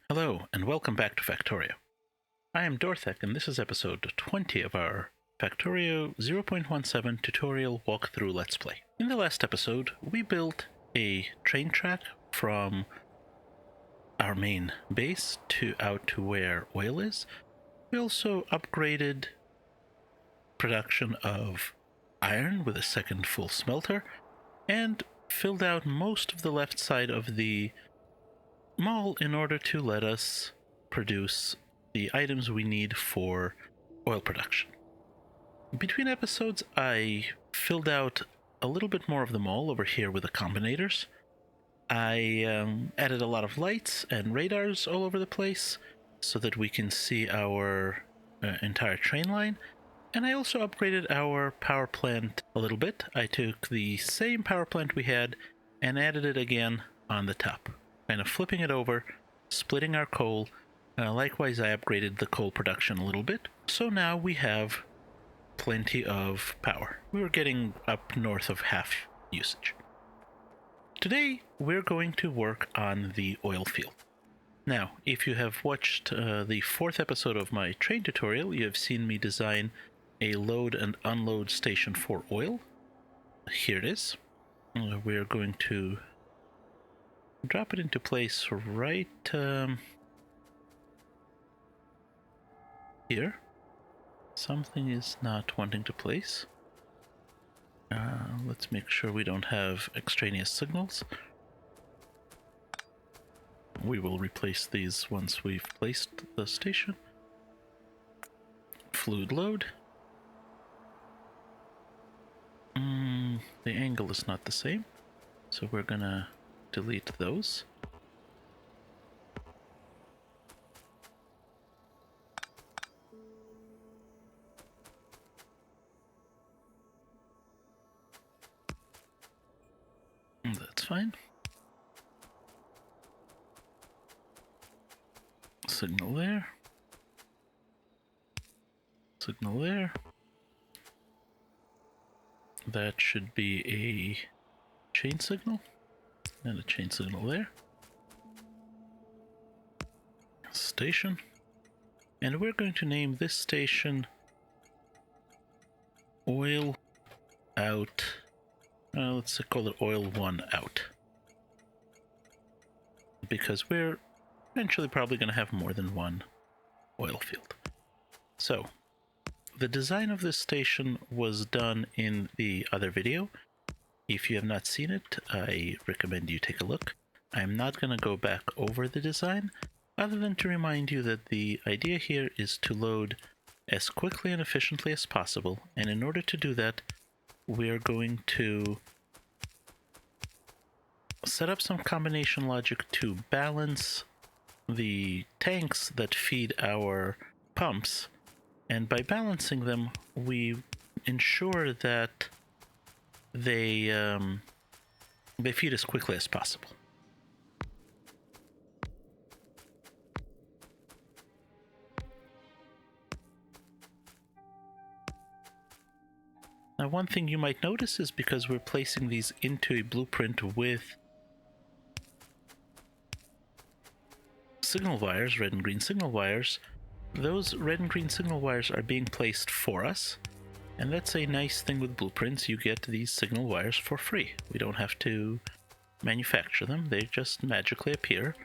Hello, and welcome back to Factorio. I am Dorthek, and this is episode 20 of our Factorio 0.17 tutorial walkthrough Let's Play. In the last episode, we built a train track from our main base out to where oil is. We also upgraded production of iron with a second full smelter, and filled out most of the left side of the mall in order to let us produce the items we need for oil production. Between episodes, I filled out a little bit more of the mall over here with the combinators. I added a lot of lights and radars all over the place so that we can see our entire train line. And I also upgraded our power plant a little bit. I took the same power plant we had and added it again on the top, kind of flipping it over, splitting our coal. Likewise, I upgraded the coal production a little bit. So now we have plenty of power. We were getting up north of half usage. Today, we're going to work on the oil field. Now, if you have watched the fourth episode of my train tutorial, you have seen me design a load and unload station for oil. Here it is. We're going to drop it into place right here. Something is not wanting to place. Let's make sure we don't have extraneous signals. We will replace these once we've placed the station. Fluid load. The angle is not the same, so we're gonna delete those. That's fine. Signal there. Signal there. That should be a chain signal. And a chain signal there. Station. And we're going to name this station Oil Out. Let's call it Oil 1 Out. Because we're eventually probably going to have more than one oil field. So, the design of this station was done in the other video. If you have not seen it, I recommend you take a look. I'm not going to go back over the design, other than to remind you that the idea here is to load as quickly and efficiently as possible, and in order to do that, we're going to set up some combination logic to balance the tanks that feed our pumps, and by balancing them, we ensure that they feed as quickly as possible. Now, one thing you might notice is because we're placing these into a blueprint with signal wires, red and green signal wires, those red and green signal wires are being placed for us. And that's a nice thing with blueprints. You get these signal wires for free. We don't have to manufacture them. They just magically appear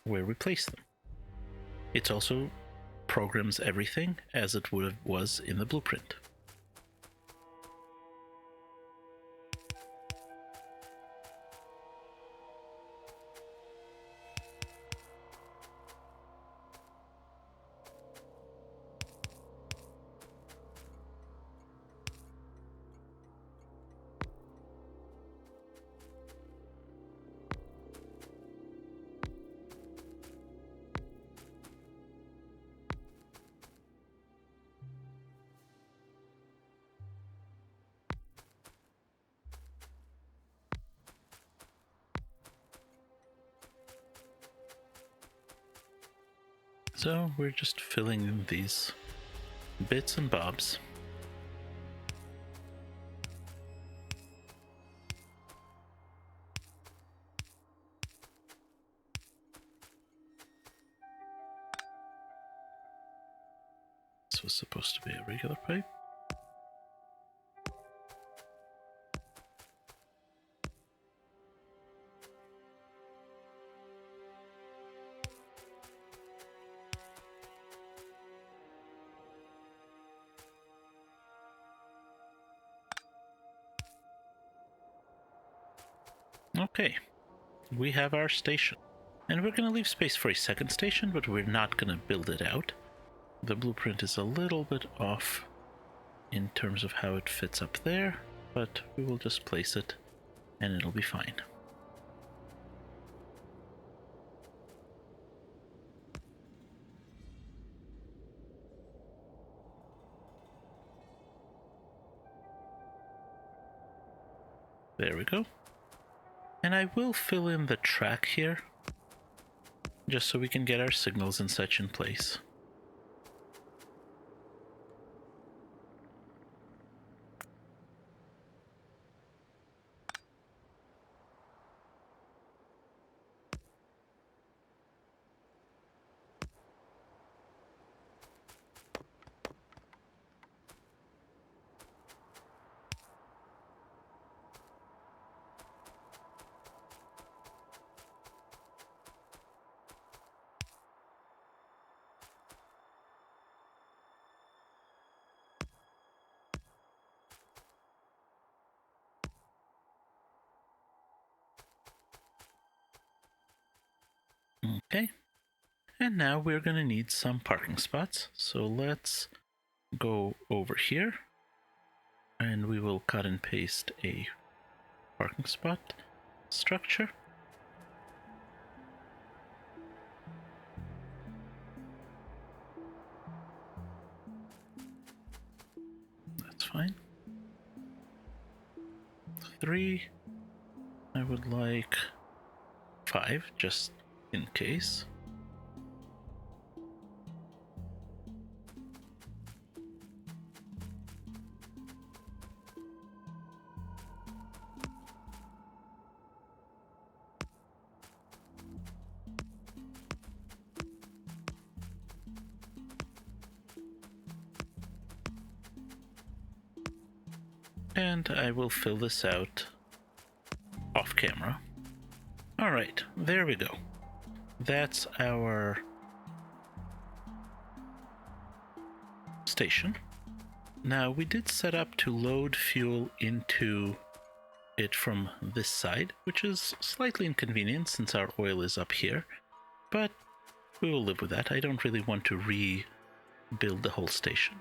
where we place them. It also programs everything as it was in the blueprint. So we're just filling in these bits and bobs. This was supposed to be a regular pipe. Okay, we have our station. And we're going to leave space for a second station, but we're not going to build it out. The blueprint is a little bit off in terms of how it fits up there, but we will just place it and it'll be fine. There we go. And I will fill in the track here, just so we can get our signals and such in place. Okay, and now we're going to need some parking spots. So let's go over here and we will cut and paste a parking spot structure. That's fine. 3. I would like 5 just in case. And I will fill this out off camera. All right, there we go. That's our station. Now, we did set up to load fuel into it from this side, which is slightly inconvenient since our oil is up here, but we will live with that. I don't really want to rebuild the whole station.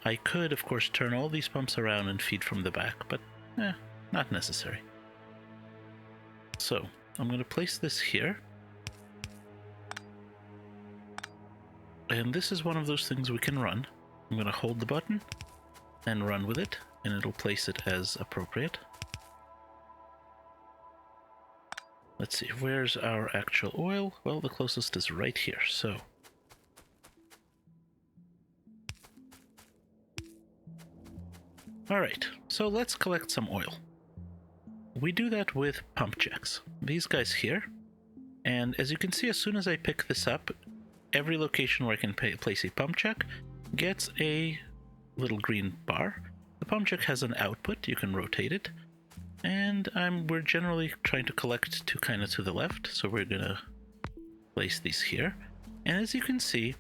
I could, of course, turn all these pumps around and feed from the back, but not necessary. So, I'm going to place this here. And this is one of those things we can run. I'm going to hold the button and run with it, and it'll place it as appropriate. Let's see, where's our actual oil? Well, the closest is right here, so... Alright, so let's collect some oil. We do that with pump jacks. These guys here. And as you can see, as soon as I pick this up, every location where I can place a pump jack gets a little green bar. The pump jack has an output, you can rotate it. And we're generally trying to collect to kind of to the left, so we're gonna place these here. And as you can see,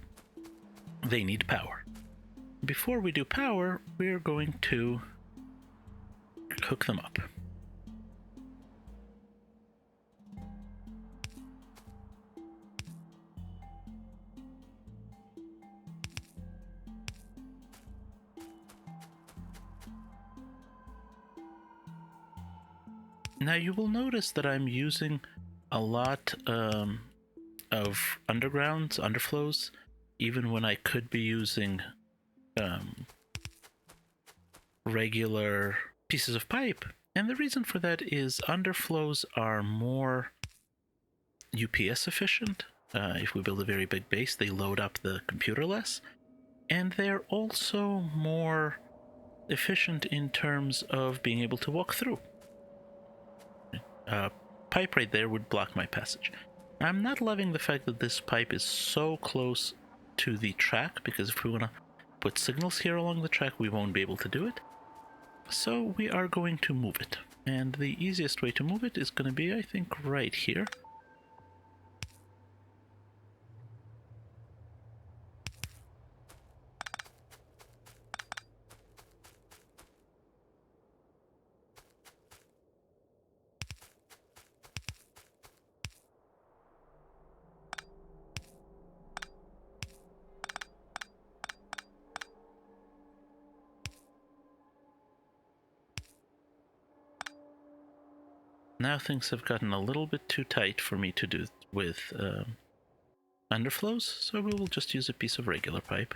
they need power. Before we do power, we're going to hook them up. Now you will notice that I'm using a lot of underflows, even when I could be using regular pieces of pipe. And the reason for that is underflows are more UPS efficient. If we build a very big base, they load up the computer less. And they're also more efficient in terms of being able to walk through. Pipe right there would block my passage. I'm not loving the fact that this pipe is so close to the track, because if we want to put signals here along the track, we won't be able to do it. So we are going to move it. And the easiest way to move it is going to be, I think, right here. Now things have gotten a little bit too tight for me to do with underflows, so we will just use a piece of regular pipe.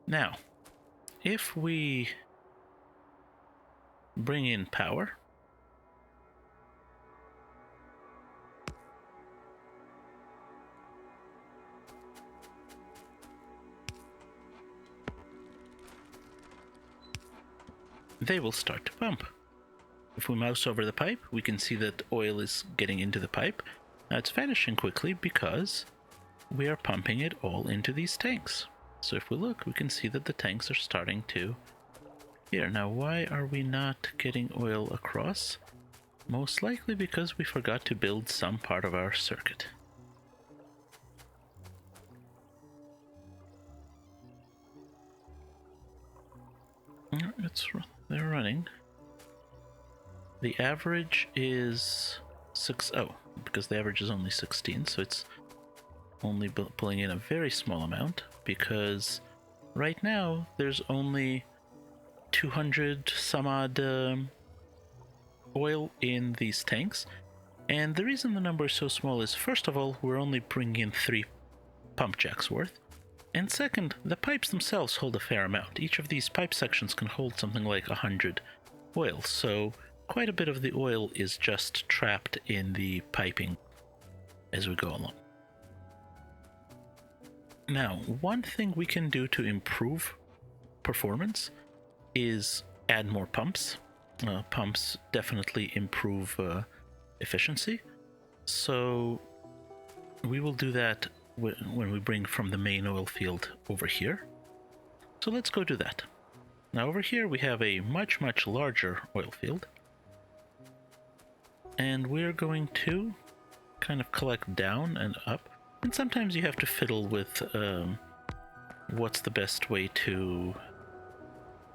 Now, if we bring in power, they will start to pump. If we mouse over the pipe, we can see that oil is getting into the pipe. Now it's vanishing quickly because we are pumping it all into these tanks. So if we look, we can see that the tanks are starting to here. Now why are we not getting oil across? Most likely because we forgot to build some part of our circuit. They're running. The average is 6.0 because the average is only 16, so it's only pulling in a very small amount, because right now there's only 200 some odd oil in these tanks. And the reason the number is so small is, first of all, we're only bringing in 3 pump jacks worth. And second, the pipes themselves hold a fair amount. Each of these pipe sections can hold something like 100 oil, so quite a bit of the oil is just trapped in the piping as we go along. Now, one thing we can do to improve performance is add more pumps. Pumps definitely improve efficiency, so we will do that when we bring from the main oil field over here. So let's go do that. Now over here we have a much larger oil field, and we're going to kind of collect down and up, and sometimes you have to fiddle with what's the best way to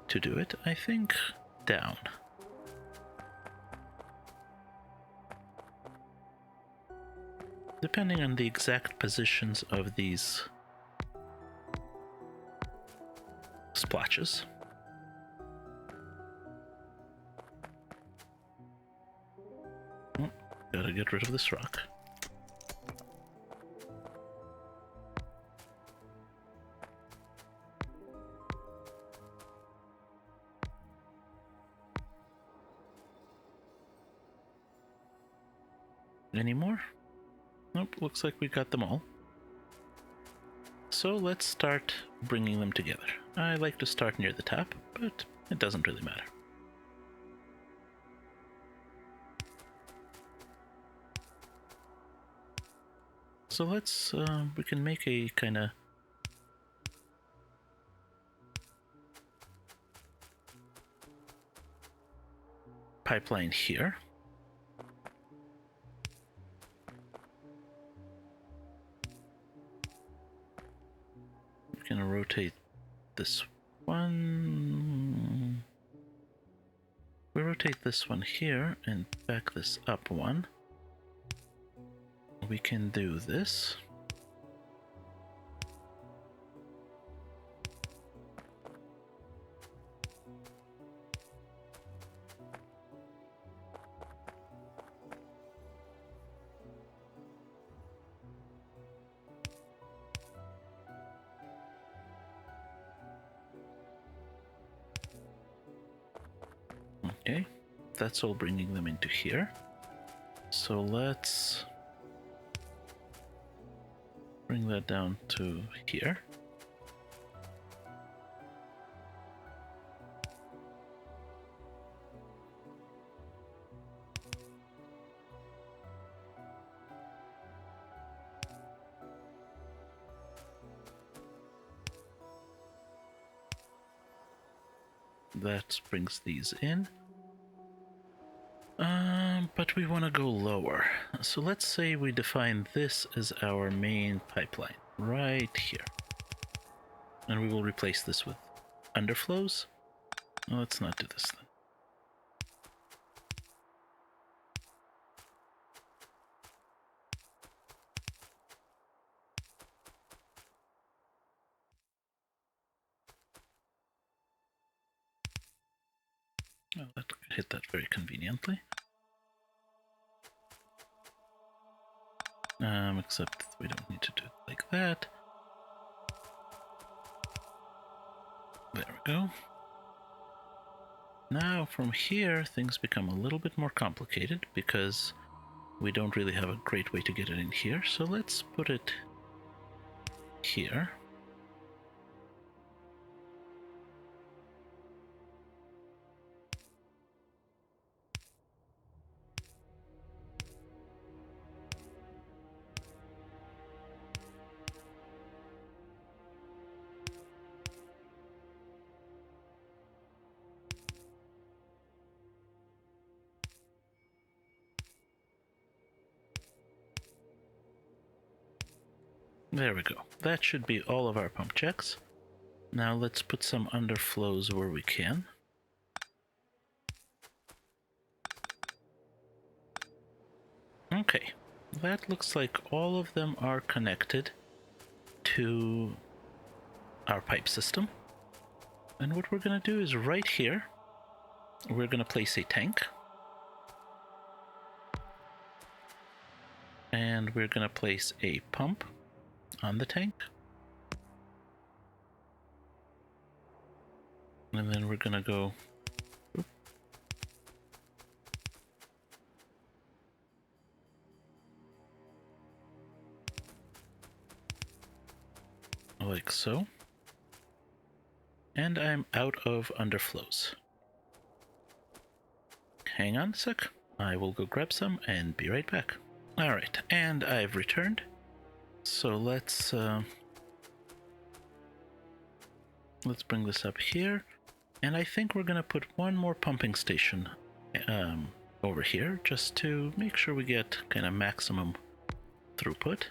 do it. I think down. Depending on the exact positions of these splotches. Oh, gotta get rid of this rock. Any more? Nope, looks like we got them all. So let's start bringing them together. I like to start near the top, but it doesn't really matter. So let's, we can make a kind of pipeline here. Gonna rotate this one. We rotate this one here and back this up one. We can do this. Okay, that's all bringing them into here. So let's bring that down to here. that brings these in. But we want to go lower. So let's say we define this as our main pipeline, right here. And we will replace this with underflows. Well, let's not do this then. Oh, that hit that very conveniently. Except we don't need to do it like that. There we go. Now from here things become a little bit more complicated because we don't really have a great way to get it in here. So let's put it here. There we go. That should be all of our pump checks. Now let's put some underflows where we can. Okay, that looks like all of them are connected to our pipe system. And what we're going to do is right here, we're going to place a tank. And we're going to place a pump on the tank. And then we're going to go... like so. And I'm out of underflows. Hang on a sec. I will go grab some and be right back. Alright, and I've returned. So let's bring this up here. And I think we're gonna put one more pumping station over here just to make sure we get kind of maximum throughput.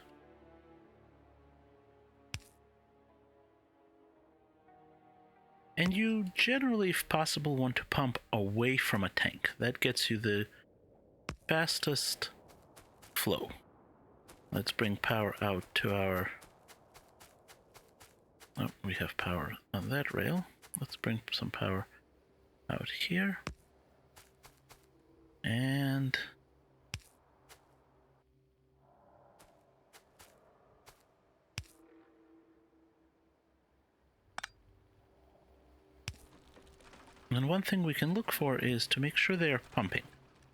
And you generally, if possible, want to pump away from a tank. That gets you the fastest flow. Let's bring power out to our... Oh, we have power on that rail. Let's bring some power out here. And... and one thing we can look for is to make sure they are pumping.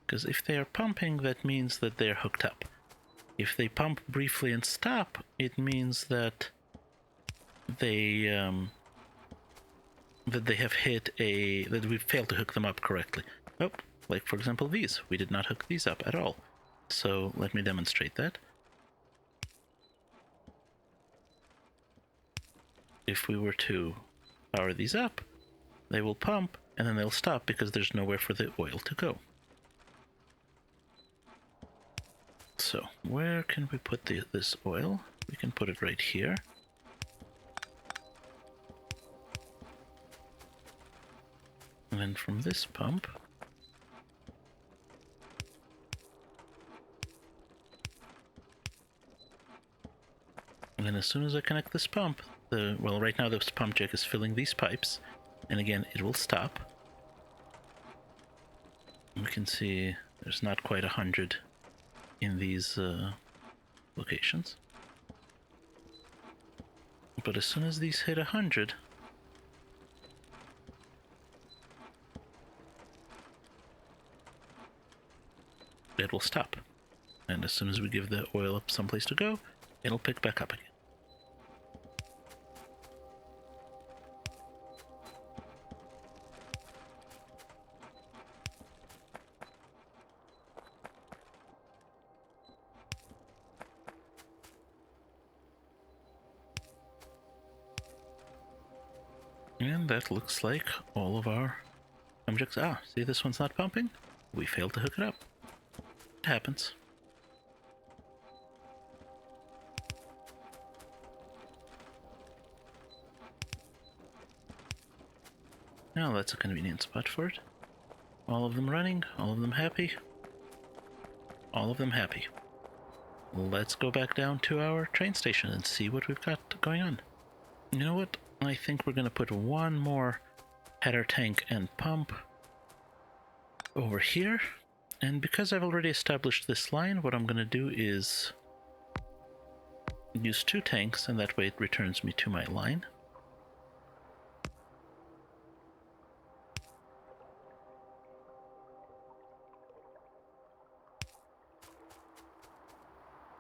Because if they are pumping, that means that they're hooked up. If they pump briefly and stop, it means that they have hit a... that we've failed to hook them up correctly. Oh, like for example these. We did not hook these up at all. So let me demonstrate that. If we were to power these up, they will pump and then they'll stop because there's nowhere for the oil to go. So where can we put this oil? We can put it right here. And then from this pump, and then as soon as I connect this pump, well, right now this pump jack is filling these pipes, and again it will stop. We can see there's not quite 100 in these locations, but as soon as these hit 100, it will stop, and as soon as we give the oil up someplace to go, it'll pick back up again. And that looks like all of our Objects, see this one's not pumping? We failed to hook it up. It happens. Now that's a convenient spot for it. All of them running, all of them happy. All of them happy. Let's go back down to our train station and see what we've got going on. You know what? I think we're going to put one more header tank and pump over here. And because I've already established this line, what I'm going to do is use 2 tanks, and that way it returns me to my line.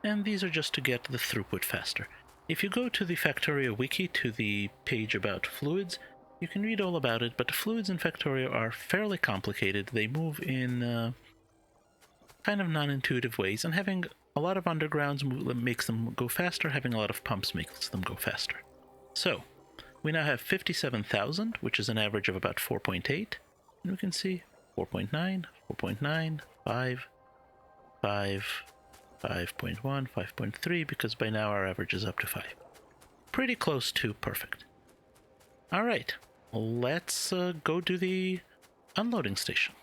And these are just to get the throughput faster. If you go to the Factorio wiki, to the page about fluids, you can read all about it, but the fluids in Factorio are fairly complicated. They move in kind of non-intuitive ways, and having a lot of undergrounds makes them go faster, having a lot of pumps makes them go faster. So, we now have 57,000, which is an average of about 4.8, and we can see 4.9, 4.9, 5, 5, 5.1, 5.3, because by now our average is up to 5. Pretty close to perfect. Alright, let's go to the unloading station.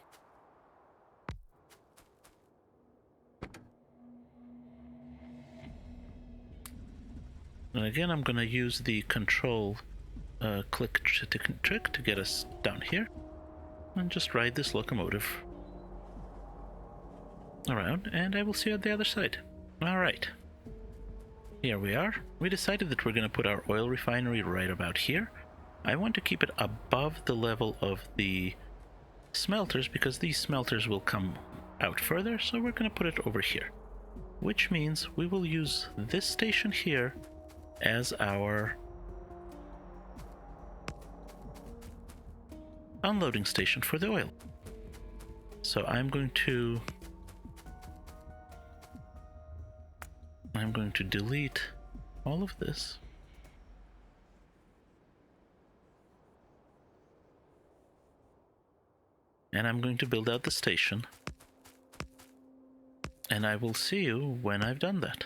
And again, I'm going to use the control click trick to get us down here. And just ride this locomotive around, and I will see you at the other side. Alright. Here we are. We decided that we're going to put our oil refinery right about here. I want to keep it above the level of the smelters, because these smelters will come out further, so we're going to put it over here. Which means we will use this station here as our unloading station for the oil. So I'm going to delete all of this. And I'm going to build out the station. And I will see you when I've done that.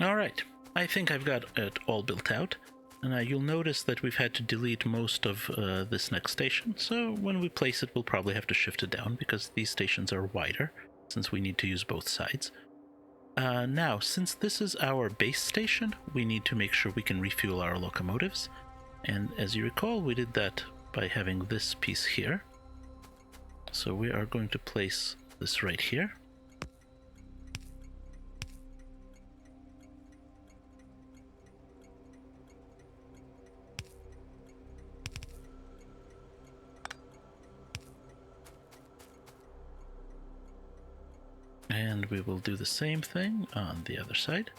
Alright, I think I've got it all built out. And you'll notice that we've had to delete most of this next station. So when we place it, we'll probably have to shift it down, because these stations are wider, since we need to use both sides. Now, since this is our base station, we need to make sure we can refuel our locomotives. And as you recall, we did that by having this piece here. So we are going to place this right here. And we will do the same thing on the other side.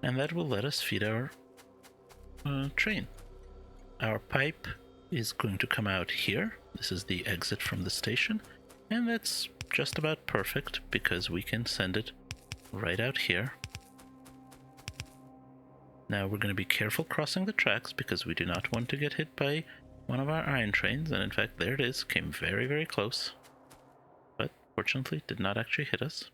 And that will let us feed our train. Our pipe is going to come out here. This is the exit from the station. And that's just about perfect, because we can send it right out here. Now we're going to be careful crossing the tracks, because we do not want to get hit by one of our iron trains. And in fact, there it is, came very, very close. But fortunately, did not actually hit us.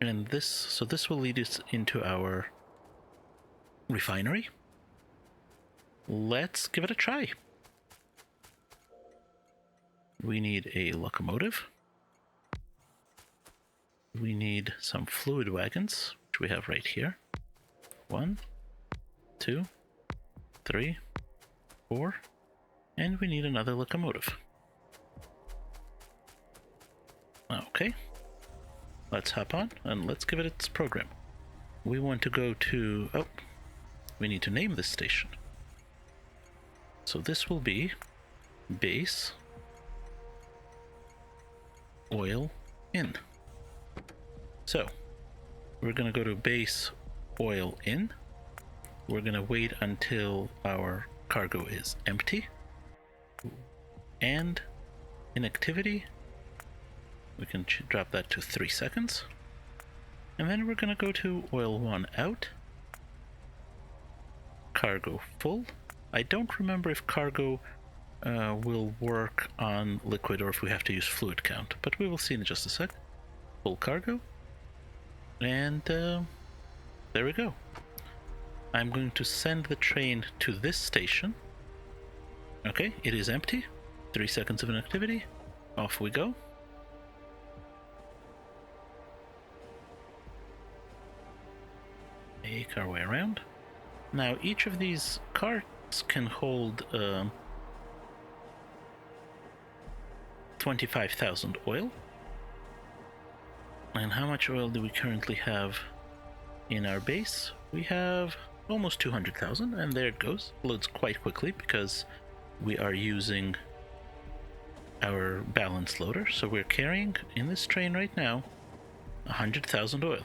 And this will lead us into our refinery. Let's give it a try. We need a locomotive. We need some fluid wagons, which we have right here. 1, 2, 3, 4, and we need another locomotive. Okay, let's hop on and let's give it its program. We want to go to, we need to name this station. So this will be base oil in. So we're going to go to base oil in, we're gonna wait until our cargo is empty. And in activity, we can drop that to 3 seconds. And then we're gonna go to oil 1 out, cargo full. I don't remember if cargo will work on liquid or if we have to use fluid count, but we will see in just a sec. Full cargo. And there we go. I'm going to send the train to this station. Okay, it is empty. 3 seconds of inactivity. Off we go. Make our way around. Now, each of these carts can hold 25,000 oil. And how much oil do we currently have in our base? We have almost 200,000, and there it goes. Loads quite quickly because we are using our balance loader. So we're carrying in this train right now 100,000 oil.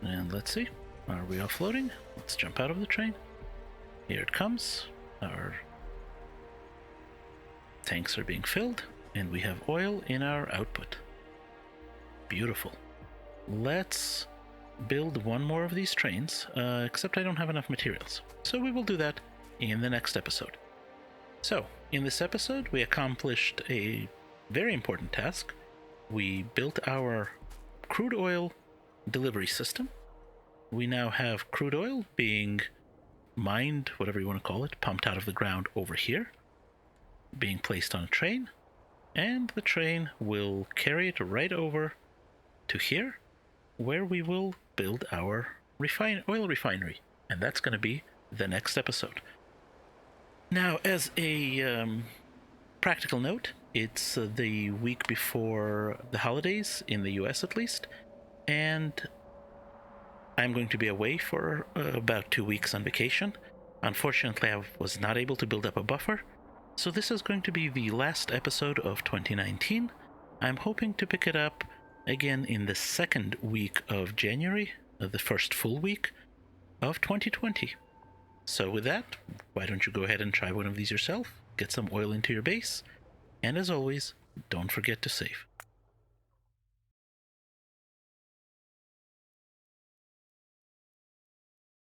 And let's see, are we offloading? Let's jump out of the train. Here it comes. Our tanks are being filled, and we have oil in our output. Beautiful. Let's build one more of these trains, except I don't have enough materials. So we will do that in the next episode. So, in this episode, we accomplished a very important task. We built our crude oil delivery system. We now have crude oil being mined, whatever you want to call it, pumped out of the ground over here, being placed on a train, and the train will carry it right over to here, where we will build our oil refinery, and that's going to be the next episode. Now, as a practical note, it's the week before the holidays, in the US at least, and I'm going to be away for about 2 weeks on vacation. Unfortunately, I was not able to build up a buffer, so this is going to be the last episode of 2019. I'm hoping to pick it up again in the second week of January, the first full week of 2020. So with that, why don't you go ahead and try one of these yourself, get some oil into your base, and as always, don't forget to save.